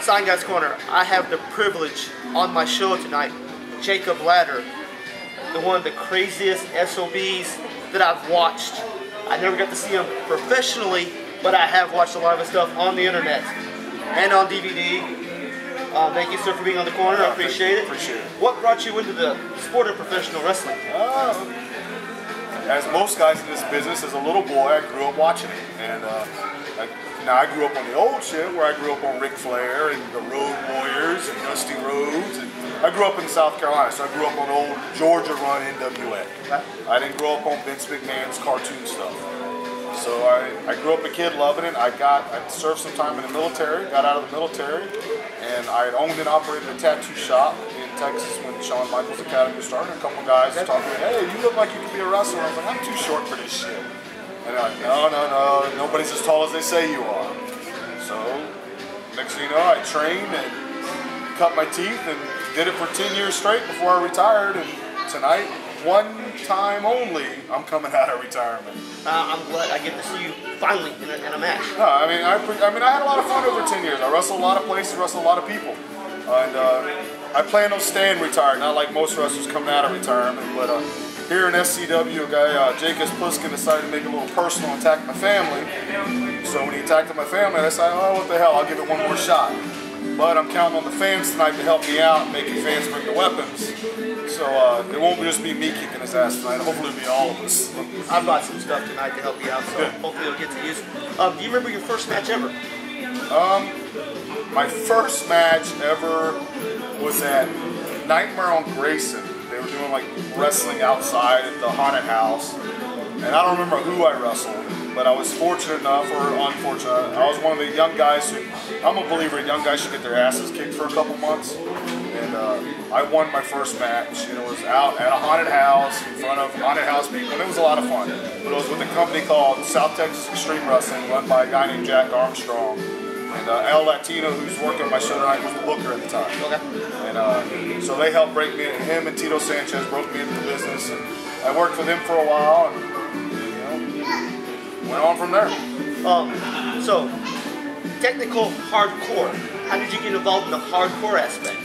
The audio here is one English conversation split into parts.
Sign Guys Corner, I have the privilege on my show tonight, Jacob Ladder, one of the craziest SOBs that I've watched. I never got to see him professionally, but I have watched a lot of his stuff on the internet and on DVD. Thank you, sir, for being on the corner. I appreciate it. Appreciate it. What brought you into the sport of professional wrestling? As most guys in this business, as a little boy, I grew up watching it. And now I grew up on the old shit, where I grew up on Ric Flair and the Road Warriors and Dusty Rhodes. And I grew up in South Carolina, so I grew up on old Georgia run NWA. I didn't grow up on Vince McMahon's cartoon stuff. So I grew up a kid loving it. I served some time in the military, got out of the military, and I had owned and operated a tattoo shop in Texas when Shawn Michaels Academy started. A couple guys talking to me, hey, you look like you could be a wrestler. I was like, I'm too short for this shit. And they're like, no, nobody's as tall as they say you are. So next thing you know, I trained and cut my teeth and did it for 10 years straight before I retired. And tonight, one time only, I'm coming out of retirement. I'm glad I get to see you finally in a match. No, I mean, I had a lot of fun over 10 years. I wrestled a lot of places, wrestled a lot of people. And I plan on staying retired, not like most wrestlers coming out of retirement. But here in SCW, a guy, Jacobs Pliskin, decided to make it a little personal and attack my family. So when he attacked my family, I decided, oh, what the hell, I'll give it one more shot. But I'm counting on the fans tonight to help me out, making fans bring the weapons. So it won't just be me kicking his ass tonight. Hopefully it'll be all of us. I brought some stuff tonight to help you out, so hopefully you'll get to use it. Do you remember your first match ever? My first match ever was at Nightmare on Grayson. They were doing like wrestling outside at the haunted house. And I don't remember who I wrestled, but I was fortunate enough, or unfortunate, I was one of the young guys who, I'm a believer young guys should get their asses kicked for a couple months. And I won my first match. It was out at a haunted house, in front of haunted house people, and it was a lot of fun. But it was with a company called South Texas Extreme Wrestling, run by a guy named Jack Armstrong. And El Latino, who's working my show tonight, was the booker at the time. Okay. And so they helped break me, him and Tito Sanchez broke me into the business. And I worked with him for a while, and went on from there. So, technical hardcore. How did you get involved in the hardcore aspect?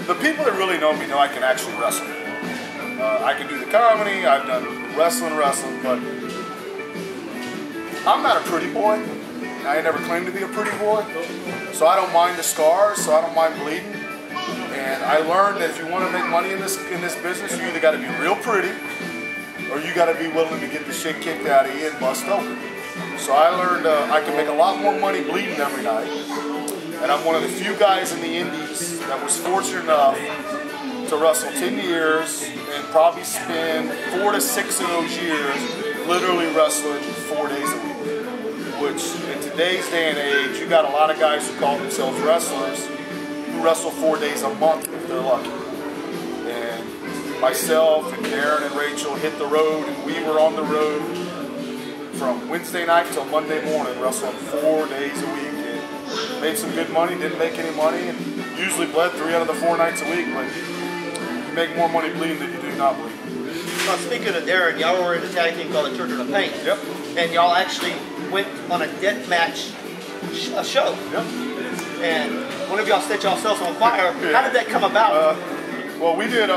The people that really know me know I can actually wrestle. I can do the comedy, I've done wrestling, but I'm not a pretty boy. I never claimed to be a pretty boy. So I don't mind the scars, so I don't mind bleeding. And I learned that if you want to make money in this business, you either got to be real pretty, or you got to be willing to get the shit kicked out of you and bust open. So I learned I can make a lot more money bleeding every night. And I'm one of the few guys in the indies that was fortunate enough to wrestle 10 years and probably spend 4 to 6 of those years literally wrestling 4 days a week. Which in today's day and age, you got a lot of guys who call themselves wrestlers who wrestle 4 days a month if they're lucky. And myself and Darren and Rachel hit the road, and we were on the road from Wednesday night till Monday morning, wrestling 4 days a week. And made some good money, didn't make any money, and usually bled 3 out of the 4 nights a week. But you make more money bleeding than you do not bleeding. Well, speaking of Darren, y'all were in a tag team called the Children of Pain. Yep. And y'all actually went on a death match show. Yep. And one of y'all set yourselves on fire. Yeah. How did that come about? Well, we did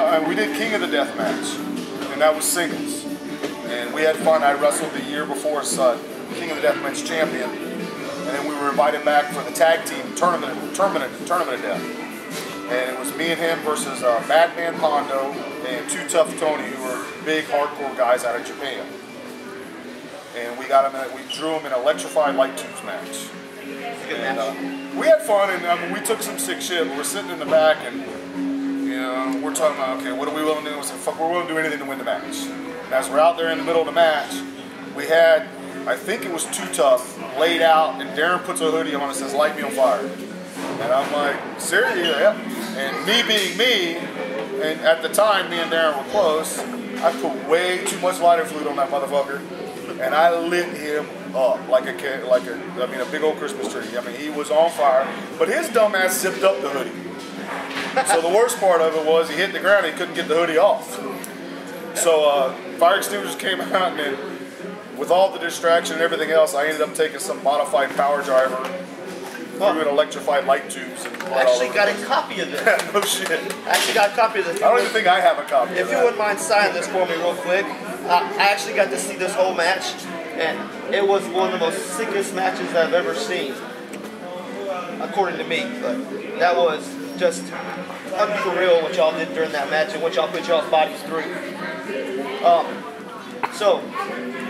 King of the Death match, and that was singles. And we had fun. I wrestled the year before as King of the Death match champion, and then we were invited back for the tag team tournament of death. And it was me and him versus Madman Pondo and Too Tough Tony, who were big hardcore guys out of Japan. And we got him. We drew him in an electrified light tubes match. And we had fun, and we took some sick shit. But we're sitting in the back, and we're talking about, okay, what are we willing to do? We said, fuck, we're willing to do anything to win the match. And as we're out there in the middle of the match, we had, I think it was Too Tough, laid out, and Darren puts a hoodie on and says, "Light me on fire." And I'm like, seriously? Yeah. And me being me, and at the time, me and Darren were close, I put way too much lighter fluid on that motherfucker, and I lit him up like a big old Christmas tree. I mean, he was on fire, but his dumb ass zipped up the hoodie. So the worst part of it was he hit the ground and he couldn't get the hoodie off. So fire extinguishers came out, and then with all the distraction and everything else, I ended up taking some modified power driver through an electrified light tubes. And I actually got a copy of this. No shit. I actually got a copy of this. I don't even think I have a copy of If that. you wouldn't mind signing this for me real quick. I actually got to see this whole match, and it was one of the most sickest matches I've ever seen, according to me. But that was just unreal what y'all did during that match and what y'all put y'all's bodies through. So,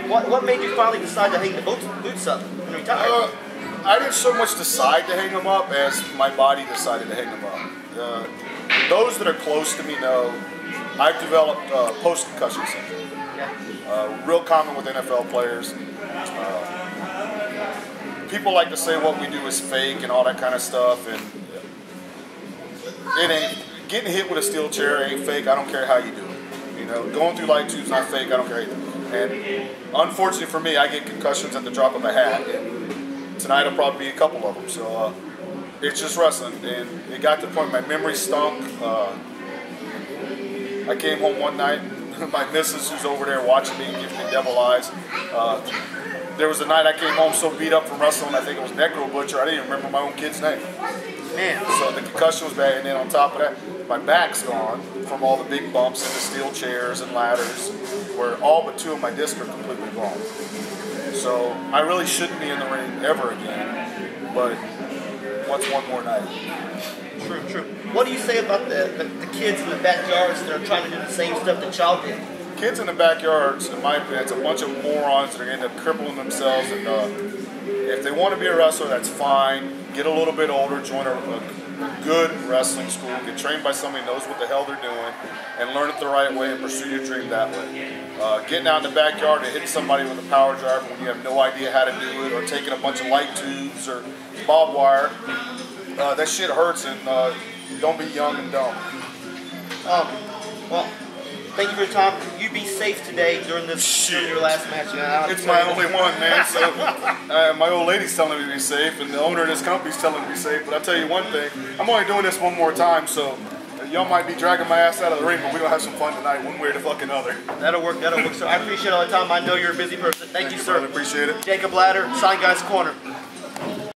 what made you finally decide to hang the boots up and retire? I didn't so much decide to hang them up as my body decided to hang them up. Those that are close to me know I've developed post-concussion syndrome. Real common with NFL players. People like to say what we do is fake and all that kind of stuff, and it ain't. Getting hit with a steel chair ain't fake. I don't care how you do it. You know, going through light tubes not fake. I don't care how you do it. And unfortunately for me, I get concussions at the drop of a hat. And tonight will probably be a couple of them. So it's just wrestling, and it got to the point my memory stunk. I came home one night. My missus who's over there watching me and giving me devil eyes. There was a night I came home so beat up from wrestling, I think it was Necro Butcher, I didn't even remember my own kid's name. Man. So the concussion was bad, and then on top of that, my back's gone from all the big bumps and the steel chairs and ladders, where all but 2 of my discs are completely gone. So I really shouldn't be in the ring ever again, but what's one more night? True. What do you say about the kids in the backyards that are trying to do the same stuff that y'all did? Kids in the backyards, in my opinion, it's a bunch of morons that are going to end up crippling themselves. And if they want to be a wrestler, that's fine. Get a little bit older, join a good wrestling school, get trained by somebody who knows what the hell they're doing, and learn it the right way and pursue your dream that way. Getting out in the backyard and hitting somebody with a power driver when you have no idea how to do it, or taking a bunch of light tubes or barbed wire, that shit hurts, and don't be young and dumb. Well, thank you for your time. You be safe today during your last match. It's my only one, man. So my old lady's telling me to be safe, and the owner of this company's telling me to be safe. But I'll tell you one thing: I'm only doing this one more time, so y'all might be dragging my ass out of the ring, but we're gonna have some fun tonight, one way or the fucking other. That'll work. So I appreciate all the time. I know you're a busy person. Thank you, sir. Brother. Appreciate it. Jacob Ladder, Sign Guys Corner.